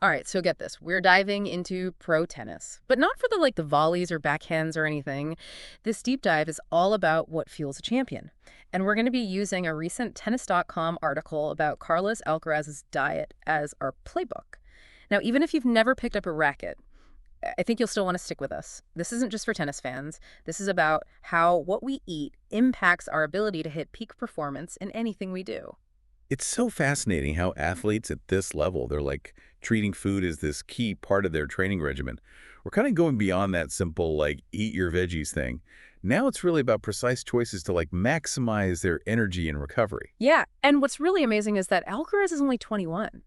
All right, so get this. We're diving into pro tennis, but not for the volleys or backhands or anything. This deep dive is all about what fuels a champion. And we're going to be using a recent tennis.com article about Carlos Alcaraz's diet as our playbook. Now, even if you've never picked up a racket, I think you'll still want to stick with us. This isn't just for tennis fans. This is about how what we eat impacts our ability to hit peak performance in anything we do. It's so fascinating how athletes at this level, they're like treating food as this key part of their training regimen. We're kind of going beyond that simple, like, eat your veggies thing. Now it's really about precise choices to, like, maximize their energy and recovery. Yeah, and what's really amazing is that Alcaraz is only 21.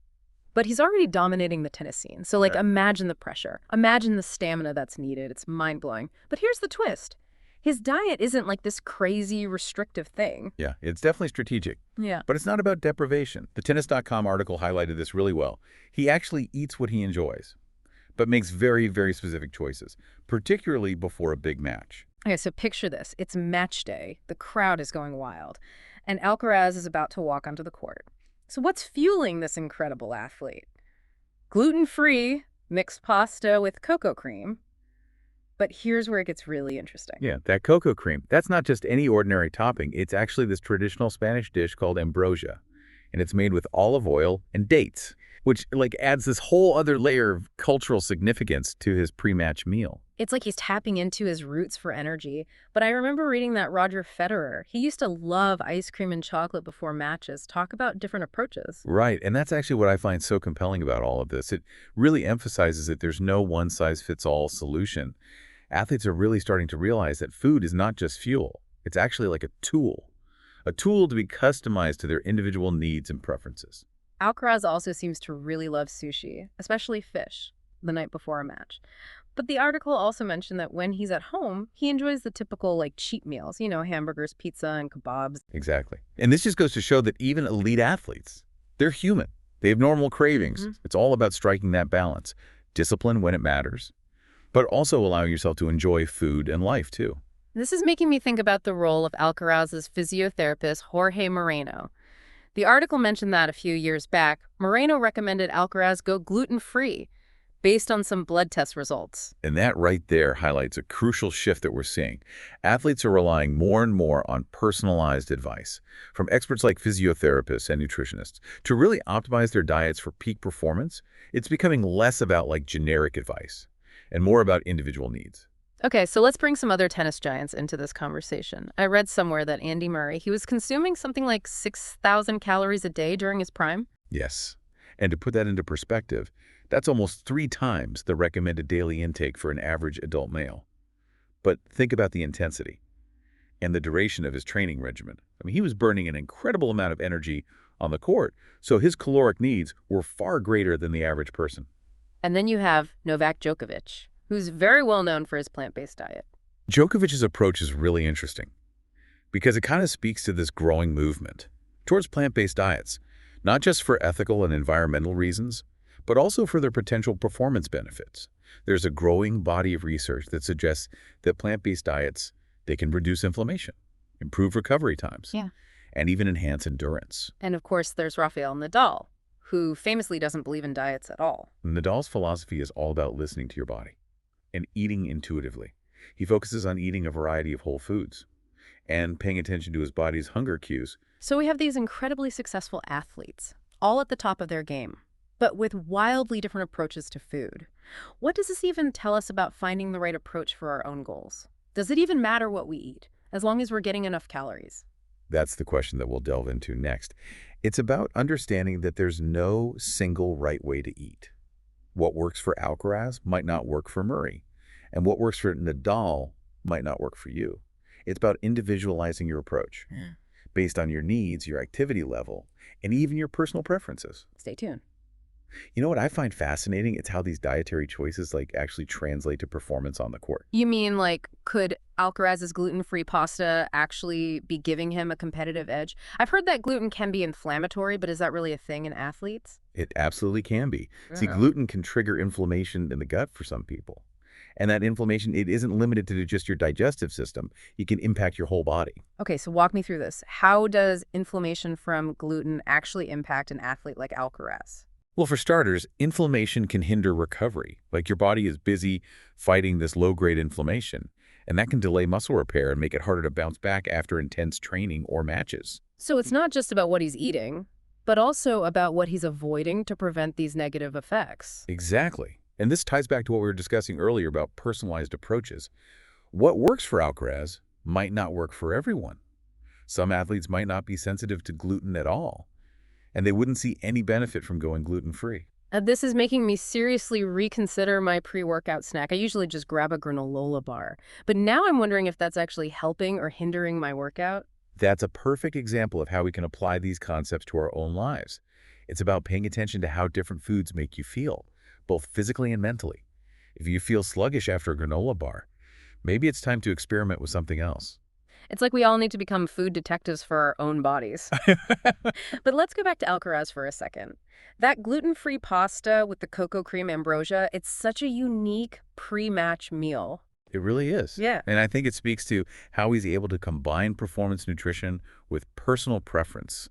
But he's already dominating the tennis scene. So, Right. imagine the pressure. Imagine the stamina that's needed. It's mind-blowing. But here's the twist. His diet isn't like this crazy restrictive thing. Yeah, it's definitely strategic. Yeah. But it's not about deprivation. The tennis.com article highlighted this really well. He actually eats what he enjoys, but makes very, very specific choices, particularly before a big match. Okay, so picture this. It's match day. The crowd is going wild. And Alcaraz is about to walk onto the court. So what's fueling this incredible athlete? Gluten-free mixed pasta with cocoa cream. But here's where it gets really interesting. Yeah, that cocoa cream, that's not just any ordinary topping. It's actually this traditional Spanish dish called ambrosia. And it's made with olive oil and dates, which like adds this whole other layer of cultural significance to his pre-match meal. It's like he's tapping into his roots for energy. But I remember reading that Roger Federer, he used to love ice cream and chocolate before matches. Talk about different approaches. Right, and that's actually what I find so compelling about all of this. It really emphasizes that there's no one-size-fits-all solution. Athletes are really starting to realize that food is not just fuel. It's actually like a tool to be customized to their individual needs and preferences. Alcaraz also seems to really love sushi, especially fish, the night before a match. But the article also mentioned that when he's at home, he enjoys the typical cheat meals, hamburgers, pizza, and kebabs. Exactly. And this just goes to show that even elite athletes, they're human. They have normal cravings. It's all about striking that balance. Discipline when it matters, but also allowing yourself to enjoy food and life too. This is making me think about the role of Alcaraz's physiotherapist, Jorge Moreno. The article mentioned that a few years back, Moreno recommended Alcaraz go gluten-free based on some blood test results. And that right there highlights a crucial shift that we're seeing. Athletes are relying more and more on personalized advice from experts like physiotherapists and nutritionists to really optimize their diets for peak performance. It's becoming less about like generic advice and more about individual needs. Okay, so let's bring some other tennis giants into this conversation. I read somewhere that Andy Murray, he was consuming something like 6,000 calories a day during his prime. Yes. And to put that into perspective, that's almost 3 times the recommended daily intake for an average adult male. But think about the intensity and the duration of his training regimen. I mean, he was burning an incredible amount of energy on the court, so his caloric needs were far greater than the average person. And then you have Novak Djokovic, who's very well known for his plant-based diet. Djokovic's approach is really interesting because it kind of speaks to this growing movement towards plant-based diets, not just for ethical and environmental reasons, but also for their potential performance benefits. There's a growing body of research that suggests that plant-based diets, they can reduce inflammation, improve recovery times, Yeah. and even enhance endurance. And of course, there's Rafael Nadal, who famously doesn't believe in diets at all. Nadal's philosophy is all about listening to your body and eating intuitively. He focuses on eating a variety of whole foods and paying attention to his body's hunger cues. So we have these incredibly successful athletes, all at the top of their game, but with wildly different approaches to food. What does this even tell us about finding the right approach for our own goals? Does it even matter what we eat, as long as we're getting enough calories? That's the question that we'll delve into next. It's about understanding that there's no single right way to eat. What works for Alcaraz might not work for Murray, and what works for Nadal might not work for you. It's about individualizing your approach based on your needs, your activity level, and even your personal preferences. Stay tuned. You know what I find fascinating? It's how these dietary choices like actually translate to performance on the court. You mean could Alcaraz's gluten-free pasta actually be giving him a competitive edge? I've heard that gluten can be inflammatory, but is that really a thing in athletes? It absolutely can be. See, Yeah. gluten can trigger inflammation in the gut for some people. And that inflammation, it isn't limited to just your digestive system. It can impact your whole body. Okay, so walk me through this. How does inflammation from gluten actually impact an athlete like Alcaraz? Well, for starters, inflammation can hinder recovery. Like your body is busy fighting this low-grade inflammation, and that can delay muscle repair and make it harder to bounce back after intense training or matches. So it's not just about what he's eating, but also about what he's avoiding to prevent these negative effects. Exactly. And this ties back to what we were discussing earlier about personalized approaches. What works for Alcaraz might not work for everyone. Some athletes might not be sensitive to gluten at all, and they wouldn't see any benefit from going gluten-free. This is making me seriously reconsider my pre-workout snack. I usually just grab a granola bar, but now I'm wondering if that's actually helping or hindering my workout. That's a perfect example of how we can apply these concepts to our own lives. It's about paying attention to how different foods make you feel, both physically and mentally. If you feel sluggish after a granola bar, maybe it's time to experiment with something else. It's like we all need to become food detectives for our own bodies. But let's go back to Alcaraz for a second. That gluten-free pasta with the cocoa cream ambrosia, it's such a unique pre-match meal. It really is. Yeah. And I think it speaks to how he's able to combine performance nutrition with personal preference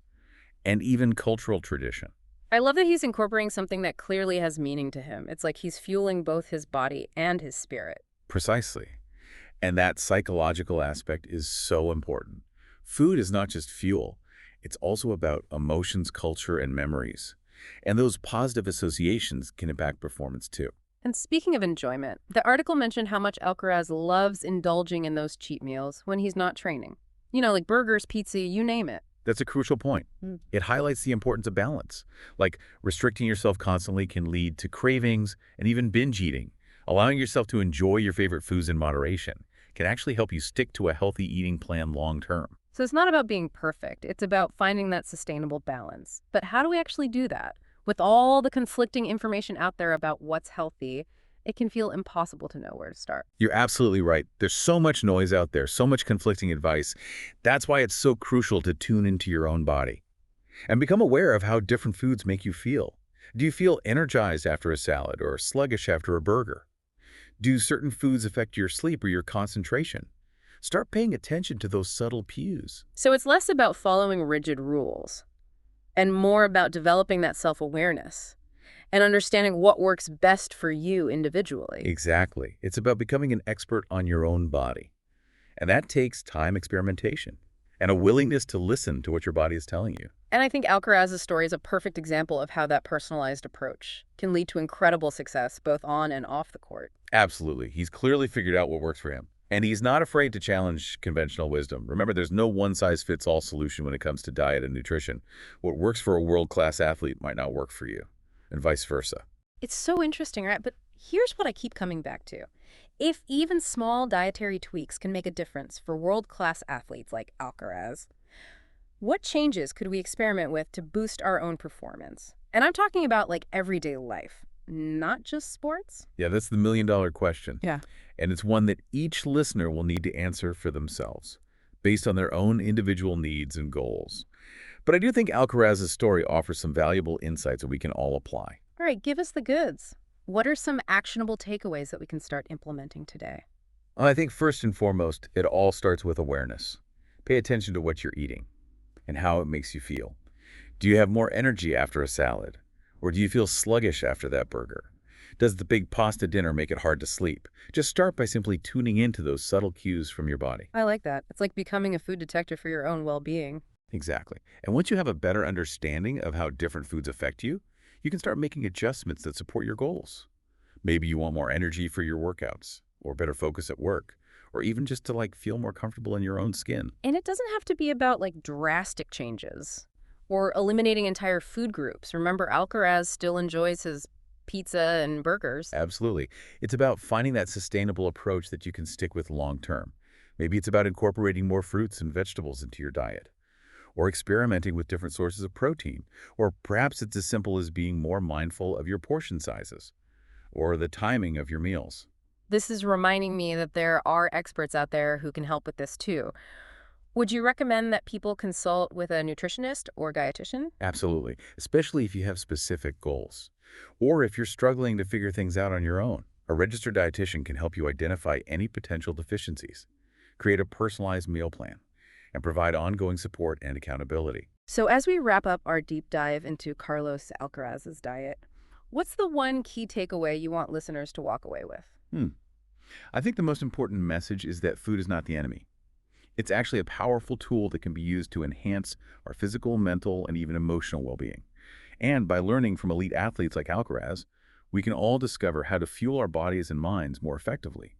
and even cultural tradition. I love that he's incorporating something that clearly has meaning to him. It's like he's fueling both his body and his spirit. Precisely. And that psychological aspect is so important. Food is not just fuel. It's also about emotions, culture, and memories. And those positive associations can impact performance too. And speaking of enjoyment, the article mentioned how much Alcaraz loves indulging in those cheat meals when he's not training. You know, like burgers, pizza, you name it. That's a crucial point. It highlights the importance of balance. Like restricting yourself constantly can lead to cravings and even binge eating. Allowing yourself to enjoy your favorite foods in moderation can actually help you stick to a healthy eating plan long term. So it's not about being perfect. It's about finding that sustainable balance. But how do we actually do that? With all the conflicting information out there about what's healthy, it can feel impossible to know where to start. You're absolutely right. There's so much noise out there, so much conflicting advice. That's why it's so crucial to tune into your own body and become aware of how different foods make you feel. Do you feel energized after a salad or sluggish after a burger? Do certain foods affect your sleep or your concentration? Start paying attention to those subtle cues. So it's less about following rigid rules and more about developing that self-awareness and understanding what works best for you individually. Exactly. It's about becoming an expert on your own body. And that takes time, experimentation, and a willingness to listen to what your body is telling you. And I think Alcaraz's story is a perfect example of how that personalized approach can lead to incredible success both on and off the court. Absolutely. He's clearly figured out what works for him. And he's not afraid to challenge conventional wisdom. Remember, there's no one-size-fits-all solution when it comes to diet and nutrition. What works for a world-class athlete might not work for you, and vice versa. It's so interesting, right? But here's what I keep coming back to. If even small dietary tweaks can make a difference for world-class athletes like Alcaraz, what changes could we experiment with to boost our own performance? And I'm talking about like everyday life, not just sports. Yeah, that's the million-dollar question. Yeah. And it's one that each listener will need to answer for themselves, based on their own individual needs and goals. But I do think Alcaraz's story offers some valuable insights that we can all apply. All right, give us the goods. What are some actionable takeaways that we can start implementing today? Well, I think first and foremost, it all starts with awareness. Pay attention to what you're eating and how it makes you feel. Do you have more energy after a salad? Or do you feel sluggish after that burger? Does the big pasta dinner make it hard to sleep? Just start by simply tuning into those subtle cues from your body. I like that. It's like becoming a food detective for your own well-being. Exactly. And once you have a better understanding of how different foods affect you, you can start making adjustments that support your goals. Maybe you want more energy for your workouts, or better focus at work, or even just to feel more comfortable in your own skin. And it doesn't have to be about drastic changes or eliminating entire food groups. Remember, Alcaraz still enjoys his pizza and burgers. Absolutely. It's about finding that sustainable approach that you can stick with long term. Maybe it's about incorporating more fruits and vegetables into your diet, or experimenting with different sources of protein, or perhaps it's as simple as being more mindful of your portion sizes or the timing of your meals. This is reminding me that there are experts out there who can help with this too. Would you recommend that people consult with a nutritionist or dietitian? Absolutely, especially if you have specific goals, or if you're struggling to figure things out on your own. A registered dietitian can help you identify any potential deficiencies, create a personalized meal plan, and provide ongoing support and accountability. So as we wrap up our deep dive into Carlos Alcaraz's diet, what's the one key takeaway you want listeners to walk away with? Hmm. I think the most important message is that food is not the enemy. It's actually a powerful tool that can be used to enhance our physical, mental, and even emotional well-being. And by learning from elite athletes like Alcaraz, we can all discover how to fuel our bodies and minds more effectively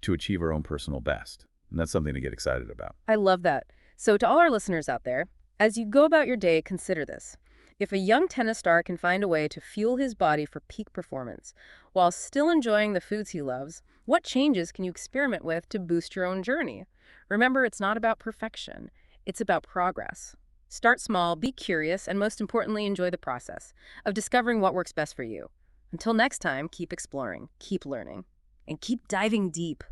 to achieve our own personal best. And that's something to get excited about. I love that. So to all our listeners out there, as you go about your day, consider this. If a young tennis star can find a way to fuel his body for peak performance while still enjoying the foods he loves, what changes can you experiment with to boost your own journey? Remember, it's not about perfection. It's about progress. Start small, be curious, and most importantly, enjoy the process of discovering what works best for you. Until next time, keep exploring, keep learning, and keep diving deep.